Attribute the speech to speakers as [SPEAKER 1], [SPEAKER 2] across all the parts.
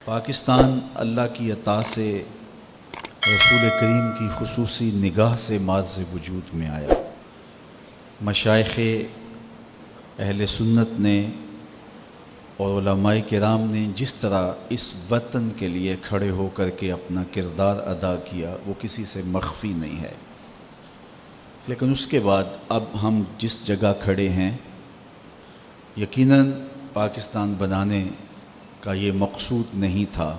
[SPEAKER 1] پاکستان اللہ کی عطا سے رسول کریم کی خصوصی نگاہ سے معرض وجود میں آیا۔ مشائخ اہل سنت نے اور علماء کرام نے جس طرح اس وطن کے لیے کھڑے ہو کر کے اپنا کردار ادا کیا وہ کسی سے مخفی نہیں ہے، لیکن اس کے بعد اب ہم جس جگہ کھڑے ہیں یقیناً پاکستان بنانے کا یہ مقصود نہیں تھا۔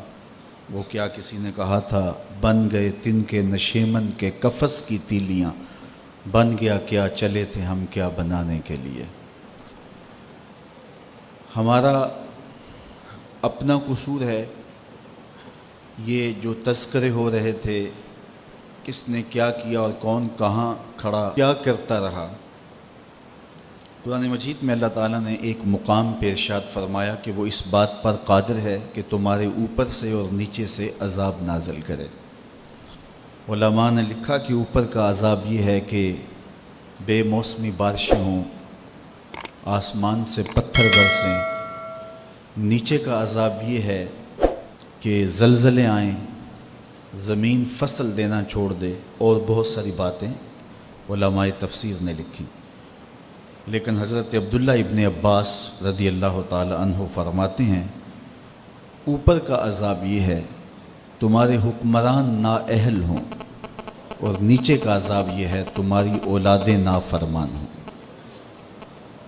[SPEAKER 1] وہ کیا کسی نے کہا تھا، بن گئے تن کے نشیمن کے قفس کی تیلیاں، بن گیا کیا چلے تھے ہم کیا بنانے کے لیے۔ ہمارا اپنا قصور ہے۔ یہ جو تذکرے ہو رہے تھے کس نے کیا کیا اور کون کہاں کھڑا کیا کرتا رہا، قرآن مجید میں اللہ تعالیٰ نے ایک مقام پہ ارشاد فرمایا کہ وہ اس بات پر قادر ہے کہ تمہارے اوپر سے اور نیچے سے عذاب نازل کرے۔ علماء نے لکھا کہ اوپر کا عذاب یہ ہے کہ بے موسمی بارشیں ہوں، آسمان سے پتھر برسیں۔ نیچے کا عذاب یہ ہے کہ زلزلے آئیں، زمین فصل دینا چھوڑ دے، اور بہت ساری باتیں علماء تفسیر نے لکھی۔ لیکن حضرت عبداللہ ابن عباس رضی اللہ تعالی عنہ فرماتے ہیں اوپر کا عذاب یہ ہے تمہارے حکمران نااہل ہوں، اور نیچے کا عذاب یہ ہے تمہاری اولادیں نافرمان ہوں۔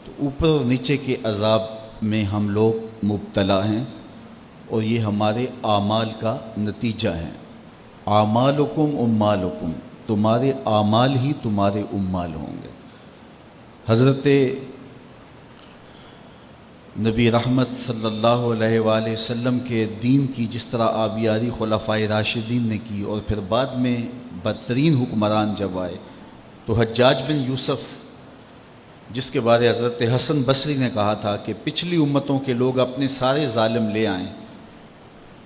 [SPEAKER 1] تو اوپر اور نیچے کے عذاب میں ہم لوگ مبتلا ہیں، اور یہ ہمارے اعمال کا نتیجہ ہے۔ اعمالکم امالکم، تمہارے اعمال ہی تمہارے امال ہوں گے۔ حضرت نبی رحمت صلی اللہ علیہ وآلہ وسلم کے دین کی جس طرح آبیاری خلفائے راشدین نے کی، اور پھر بعد میں بدترین حکمران جب آئے تو حجاج بن یوسف، جس کے بارے حضرت حسن بصری نے کہا تھا کہ پچھلی امتوں کے لوگ اپنے سارے ظالم لے آئیں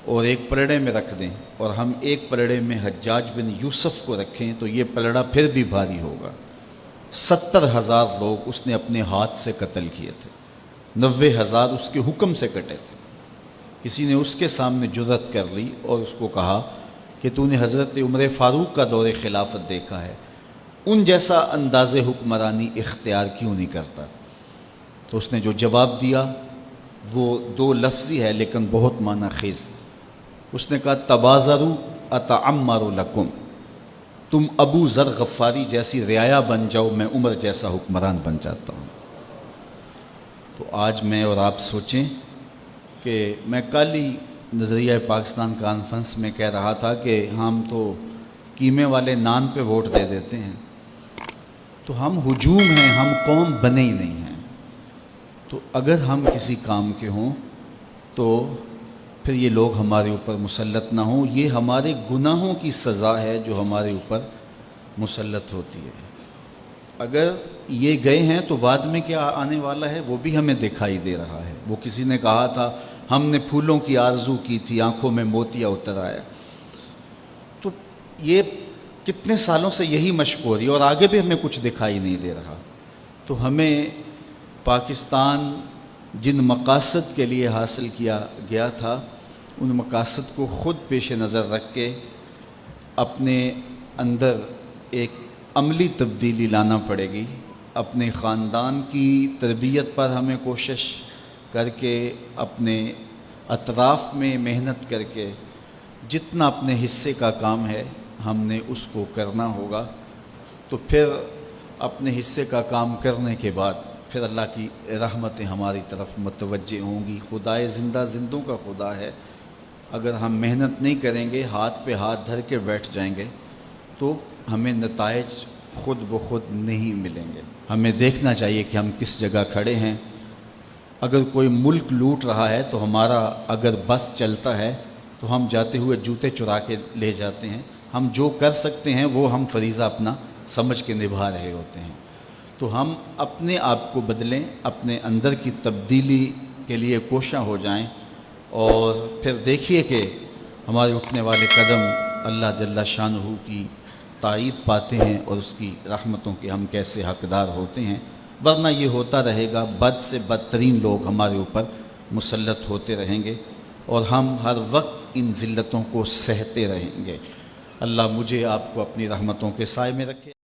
[SPEAKER 1] اور ایک پلڑے میں رکھ دیں، اور ہم ایک پلڑے میں حجاج بن یوسف کو رکھیں تو یہ پلڑا پھر بھی بھاری ہوگا۔ 70,000 لوگ اس نے اپنے ہاتھ سے قتل کیے تھے، 90,000 اس کے حکم سے کٹے تھے۔ کسی نے اس کے سامنے جرأت کر لی اور اس کو کہا کہ تو نے حضرت عمر فاروق کا دور خلافت دیکھا ہے، ان جیسا انداز حکمرانی اختیار کیوں نہیں کرتا؟ تو اس نے جو جواب دیا وہ 2 لفظی ہے لیکن بہت معنی خیز۔ اس نے کہا تبازروا اتعمر لکم، تم ابو ذر غفاری جیسی رعایا بن جاؤ، میں عمر جیسا حکمران بن جاتا ہوں۔ تو آج میں اور آپ سوچیں کہ میں کل ہی نظریہ پاکستان کانفرنس میں کہہ رہا تھا کہ ہم تو قیمے والے نان پہ ووٹ دے دیتے ہیں، تو ہم ہجوم ہیں، ہم قوم بنے ہی نہیں ہیں۔ تو اگر ہم کسی کام کے ہوں تو پھر یہ لوگ ہمارے اوپر مسلط نہ ہوں۔ یہ ہمارے گناہوں کی سزا ہے جو ہمارے اوپر مسلط ہوتی ہے۔ اگر یہ گئے ہیں تو بعد میں کیا آنے والا ہے وہ بھی ہمیں دکھائی دے رہا ہے۔ وہ کسی نے کہا تھا ہم نے پھولوں کی آرزو کی تھی، آنکھوں میں موتیا اتر آیا۔ تو یہ کتنے سالوں سے یہی مشق ہو رہی ہے، اور آگے بھی ہمیں کچھ دکھائی نہیں دے رہا۔ تو ہمیں پاکستان جن مقاصد کے لیے حاصل کیا گیا تھا ان مقاصد کو خود پیش نظر رکھ کے اپنے اندر ایک عملی تبدیلی لانا پڑے گی۔ اپنے خاندان کی تربیت پر ہمیں کوشش کر کے، اپنے اطراف میں محنت کر کے جتنا اپنے حصے کا کام ہے ہم نے اس کو کرنا ہوگا۔ تو پھر اپنے حصے کا کام کرنے کے بعد پھر اللہ کی رحمتیں ہماری طرف متوجہ ہوں گی۔ خدائے زندہ زندوں کا خدا ہے، اگر ہم محنت نہیں کریں گے، ہاتھ پہ ہاتھ دھر کے بیٹھ جائیں گے تو ہمیں نتائج خود بخود نہیں ملیں گے۔ ہمیں دیکھنا چاہیے کہ ہم کس جگہ کھڑے ہیں۔ اگر کوئی ملک لوٹ رہا ہے تو ہمارا اگر بس چلتا ہے تو ہم جاتے ہوئے جوتے چرا کے لے جاتے ہیں۔ ہم جو کر سکتے ہیں وہ ہم فریضہ اپنا سمجھ کے نبھا رہے ہوتے ہیں۔ تو ہم اپنے آپ کو بدلیں، اپنے اندر کی تبدیلی کے لیے کوشاں ہو جائیں، اور پھر دیکھیے کہ ہمارے اٹھنے والے قدم اللہ جل شانہ کی تائید پاتے ہیں اور اس کی رحمتوں کے ہم کیسے حقدار ہوتے ہیں۔ ورنہ یہ ہوتا رہے گا، بد سے بدترین لوگ ہمارے اوپر مسلط ہوتے رہیں گے۔ اور ہم ہر وقت ان ذلتوں کو سہتے رہیں گے۔ اللہ مجھے آپ کو اپنی رحمتوں کے سائے میں رکھے۔